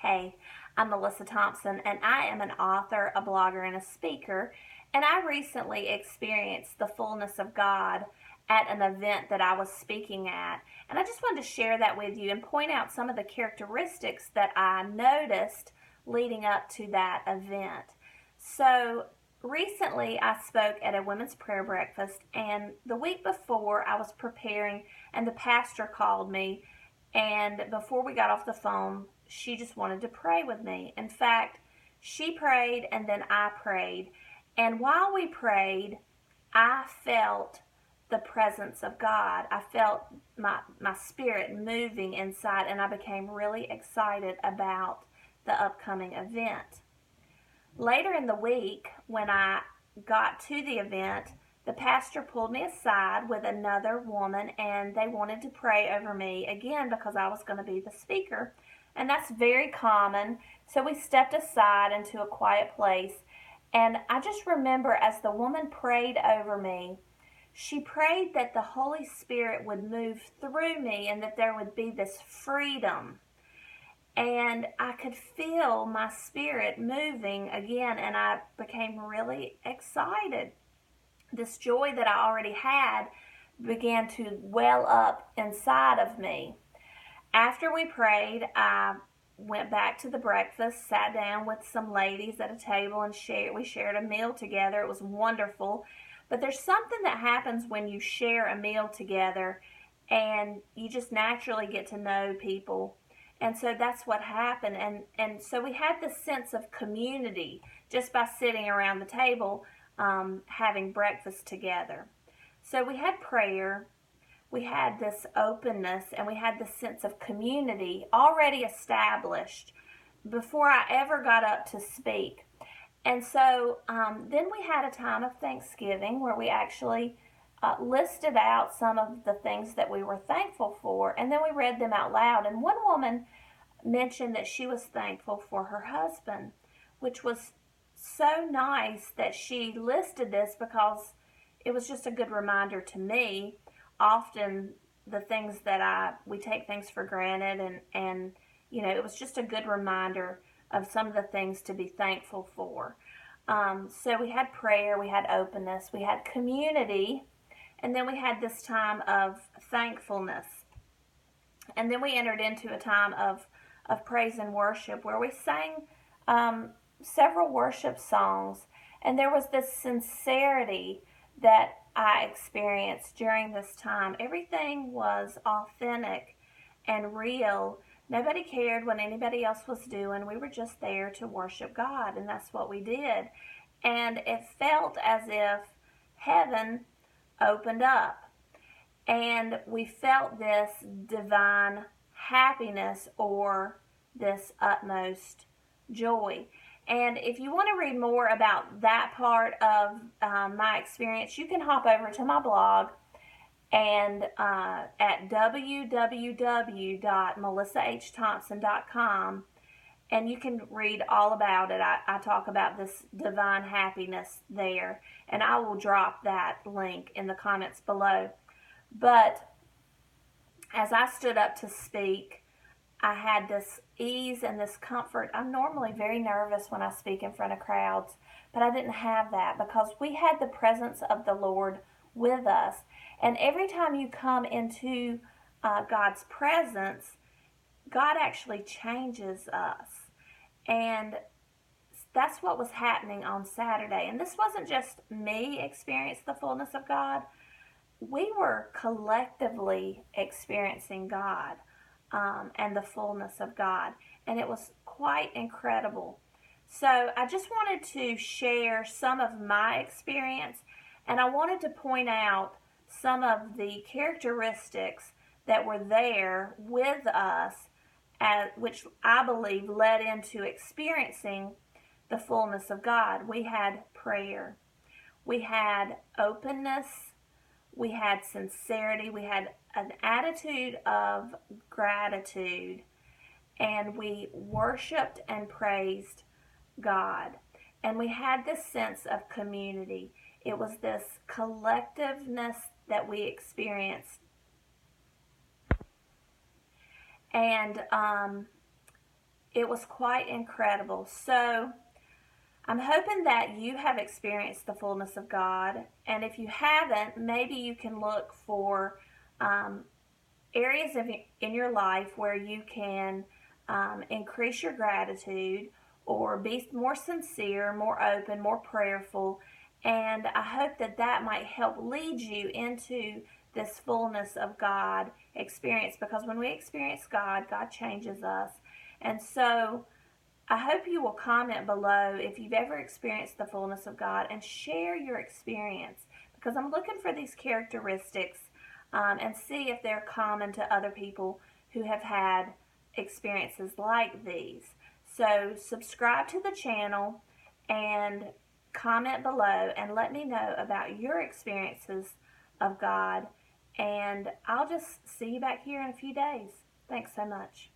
Hey, I'm Melissa Thompson, and I am an author, a blogger, and a speaker. And I recently experienced the fullness of God at an event that I was speaking at. And I just wanted to share that with you and point out some of the characteristics that I noticed leading up to that event. So, recently I spoke at a women's prayer breakfast, and the week before I was preparing, and the pastor called me. And before we got off the phone, she just wanted to pray with me. In fact, she prayed and then I prayed. And while we prayed, I felt the presence of God. I felt my spirit moving inside, and I became really excited about the upcoming event. Later in the week, when I got to the event, the pastor pulled me aside with another woman, and they wanted to pray over me again because I was going to be the speaker. And that's very common. So we stepped aside into a quiet place. And I just remember as the woman prayed over me, she prayed that the Holy Spirit would move through me and that there would be this freedom. And I could feel my spirit moving again, and I became really excited. This joy that I already had began to well up inside of me. After we prayed, I went back to the breakfast, sat down with some ladies at a table, and we shared a meal together. It was wonderful. But there's something that happens when you share a meal together, and you just naturally get to know people. And so that's what happened. And so we had this sense of community just by sitting around the table, having breakfast together. So we had prayer, we had this openness, and we had this sense of community already established before I ever got up to speak. And so then we had a time of Thanksgiving where we actually listed out some of the things that we were thankful for, and then we read them out loud. And one woman mentioned that she was thankful for her husband, which was so nice that she listed this because it was just a good reminder to me. Often the things that we take things for granted, and it was just a good reminder of some of the things to be thankful for. So we had prayer, we had openness, we had community, and then we had this time of thankfulness. And then we entered into a time of praise and worship where we sang several worship songs. And there was this sincerity that I experienced during this time. Everything was authentic and real. Nobody cared what anybody else was doing. We were just there to worship God, and that's what we did. And it felt as if heaven opened up, and we felt this divine happiness or this utmost joy. And if you want to read more about that part of my experience, you can hop over to my blog and at www.melissahthompson.com, and you can read all about it. I talk about this divine happiness there, and I will drop that link in the comments below. But as I stood up to speak, I had this ease and this comfort. I'm normally very nervous when I speak in front of crowds, but I didn't have that because we had the presence of the Lord with us. And every time you come into God's presence, God actually changes us. And that's what was happening on Saturday. And this wasn't just me experiencing the fullness of God. We were collectively experiencing God and the fullness of God. And it was quite incredible. So I just wanted to share some of my experience, and I wanted to point out some of the characteristics that were there with us, which I believe led into experiencing the fullness of God. We had prayer, we had openness, we had sincerity, we had an attitude of gratitude, and we worshiped and praised God. And we had this sense of community. It was this collectiveness that we experienced. And it was quite incredible. So I'm hoping that you have experienced the fullness of God. And if you haven't, maybe you can look for um, areas in your life where you can increase your gratitude or be more sincere, more open, more prayerful. And I hope that that might help lead you into this fullness of God experience, because when we experience God, God changes us. And so I hope you will comment below if you've ever experienced the fullness of God and share your experience, because I'm looking for these characteristics and see if they're common to other people who have had experiences like these. So subscribe to the channel and comment below and let me know about your experiences of God. And I'll just see you back here in a few days. Thanks so much.